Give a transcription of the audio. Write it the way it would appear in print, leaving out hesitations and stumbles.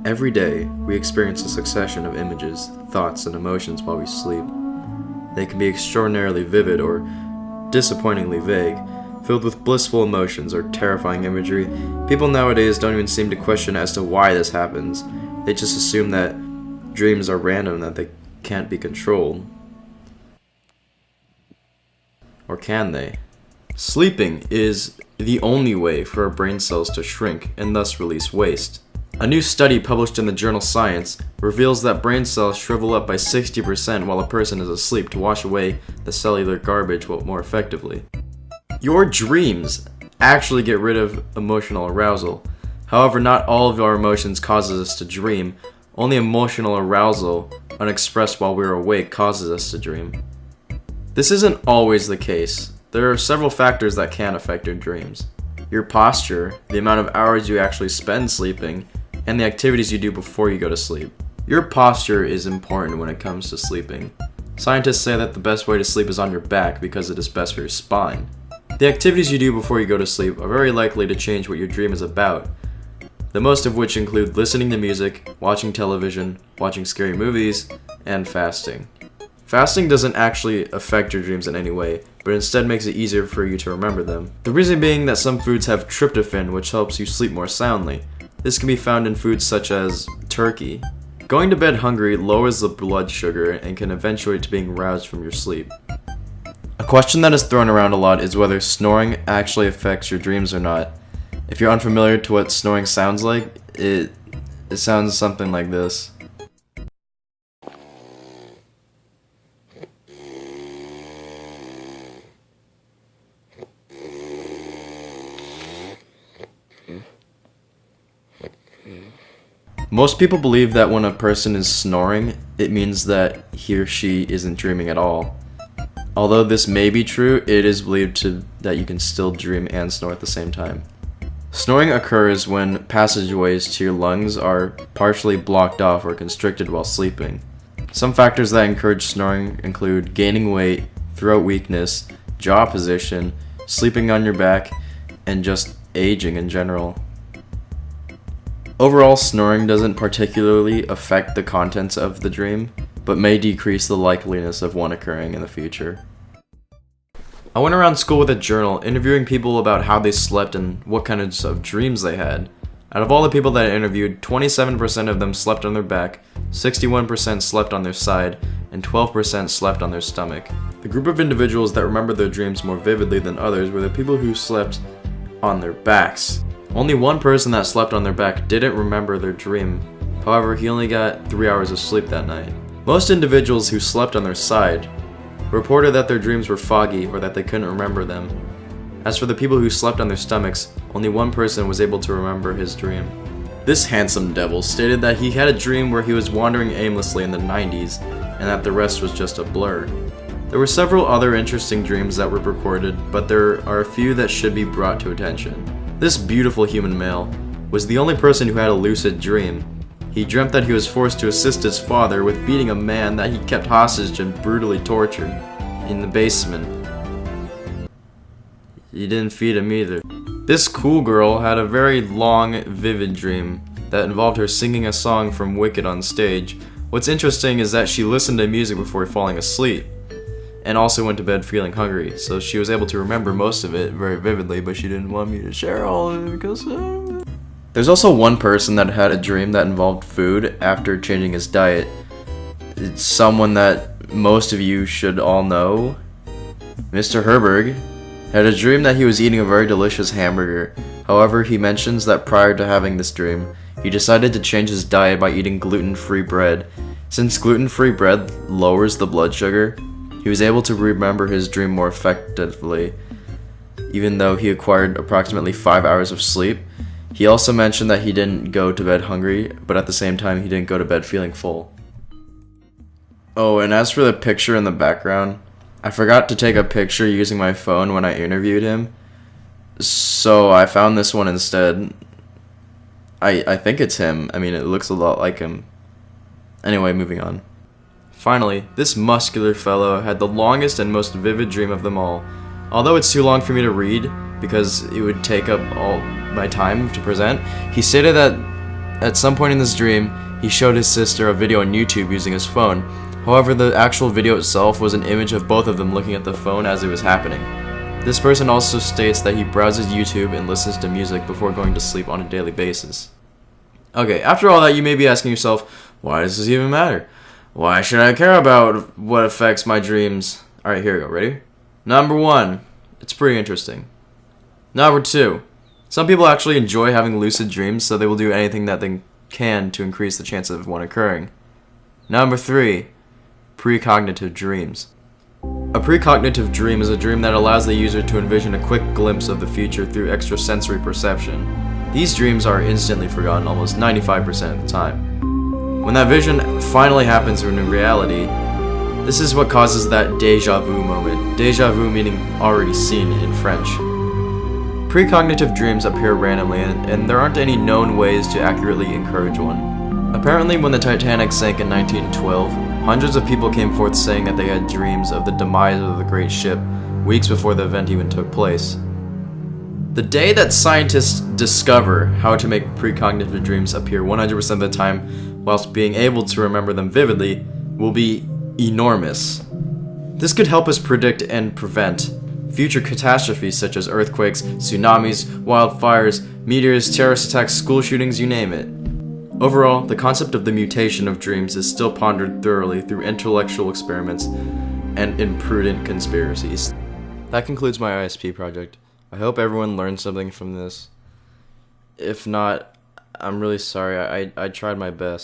Every day, we experience a succession of images, thoughts, and emotions while we sleep. They can be extraordinarily vivid or disappointingly vague, filled with blissful emotions or terrifying imagery. People nowadays don't even seem to question as to why this happens. They just assume that dreams are random, that they can't be controlled. Or can they? Sleeping is the only way for our brain cells to shrink and thus release waste. A new study published in the journal Science reveals that brain cells shrivel up by 60% while a person is asleep to wash away the cellular garbage more effectively. Your dreams actually get rid of emotional arousal. However, not all of our emotions causes us to dream. Only emotional arousal, unexpressed while we're awake, causes us to dream. This isn't always the case. There are several factors that can affect your dreams. Your posture, the amount of hours you actually spend sleeping, and the activities you do before you go to sleep. Your posture is important when it comes to sleeping. Scientists say that the best way to sleep is on your back because it is best for your spine. The activities you do before you go to sleep are very likely to change what your dream is about, the most of which include listening to music, watching television, watching scary movies, and fasting. Fasting doesn't actually affect your dreams in any way, but instead makes it easier for you to remember them. The reason being that some foods have tryptophan, which helps you sleep more soundly. This can be found in foods such as turkey. Going to bed hungry lowers the blood sugar and can eventuate to being roused from your sleep. A question that is thrown around a lot is whether snoring actually affects your dreams or not. If you're unfamiliar to what snoring sounds like, it sounds something like this. Most people believe that when a person is snoring, it means that he or she isn't dreaming at all. Although this may be true, it is believed that you can still dream and snore at the same time. Snoring occurs when passageways to your lungs are partially blocked off or constricted while sleeping. Some factors that encourage snoring include gaining weight, throat weakness, jaw position, sleeping on your back, and just aging in general. Overall, snoring doesn't particularly affect the contents of the dream, but may decrease the likeliness of one occurring in the future. I went around school with a journal, interviewing people about how they slept and what kinds of dreams they had. Out of all the people that I interviewed, 27% of them slept on their back, 61% slept on their side, and 12% slept on their stomach. The group of individuals that remembered their dreams more vividly than others were the people who slept on their backs. Only one person that slept on their back didn't remember their dream. However, he only got 3 hours of sleep that night. Most individuals who slept on their side reported that their dreams were foggy or that they couldn't remember them. As for the people who slept on their stomachs, only one person was able to remember his dream. This handsome devil stated that he had a dream where he was wandering aimlessly in the 90s and that the rest was just a blur. There were several other interesting dreams that were recorded, but there are a few that should be brought to attention. This beautiful human male was the only person who had a lucid dream. He dreamt that he was forced to assist his father with beating a man that he kept hostage and brutally tortured in the basement. He didn't feed him either. This cool girl had a very long, vivid dream that involved her singing a song from Wicked on stage. What's interesting is that she listened to music before falling asleep, and also went to bed feeling hungry, so she was able to remember most of it very vividly, but she didn't want me to share all of it because... There's also one person that had a dream that involved food after changing his diet. It's someone that most of you should all know. Mr. Herberg had a dream that he was eating a very delicious hamburger. However, he mentions that prior to having this dream, he decided to change his diet by eating gluten-free bread. Since gluten-free bread lowers the blood sugar, he was able to remember his dream more effectively, even though he acquired approximately 5 hours of sleep. He also mentioned that he didn't go to bed hungry, but at the same time he didn't go to bed feeling full. Oh, and as for the picture in the background, I forgot to take a picture using my phone when I interviewed him, so I found this one instead. I think it's him. I mean, it looks a lot like him. Anyway, moving on. Finally, this muscular fellow had the longest and most vivid dream of them all. Although it's too long for me to read, because it would take up all my time to present, he stated that at some point in this dream, he showed his sister a video on YouTube using his phone. However, the actual video itself was an image of both of them looking at the phone as it was happening. This person also states that he browses YouTube and listens to music before going to sleep on a daily basis. Okay, after all that, you may be asking yourself, why does this even matter? Why should I care about what affects my dreams? Alright, here we go. Ready? Number 1. It's pretty interesting. Number 2. Some people actually enjoy having lucid dreams, so they will do anything that they can to increase the chance of one occurring. Number 3. Precognitive dreams. A precognitive dream is a dream that allows the user to envision a quick glimpse of the future through extrasensory perception. These dreams are instantly forgotten almost 95% of the time. When that vision finally happens in reality, this is what causes that déjà vu moment. Déjà vu meaning already seen in French. Precognitive dreams appear randomly, and there aren't any known ways to accurately encourage one. Apparently, when the Titanic sank in 1912, hundreds of people came forth saying that they had dreams of the demise of the great ship weeks before the event even took place. The day that scientists discover how to make precognitive dreams appear 100% of the time whilst being able to remember them vividly will be enormous. This could help us predict and prevent future catastrophes such as earthquakes, tsunamis, wildfires, meteors, terrorist attacks, school shootings, you name it. Overall, the concept of the mutation of dreams is still pondered thoroughly through intellectual experiments and imprudent conspiracies. That concludes my ISP project. I hope everyone learned something from this. If not, I'm really sorry. I tried my best.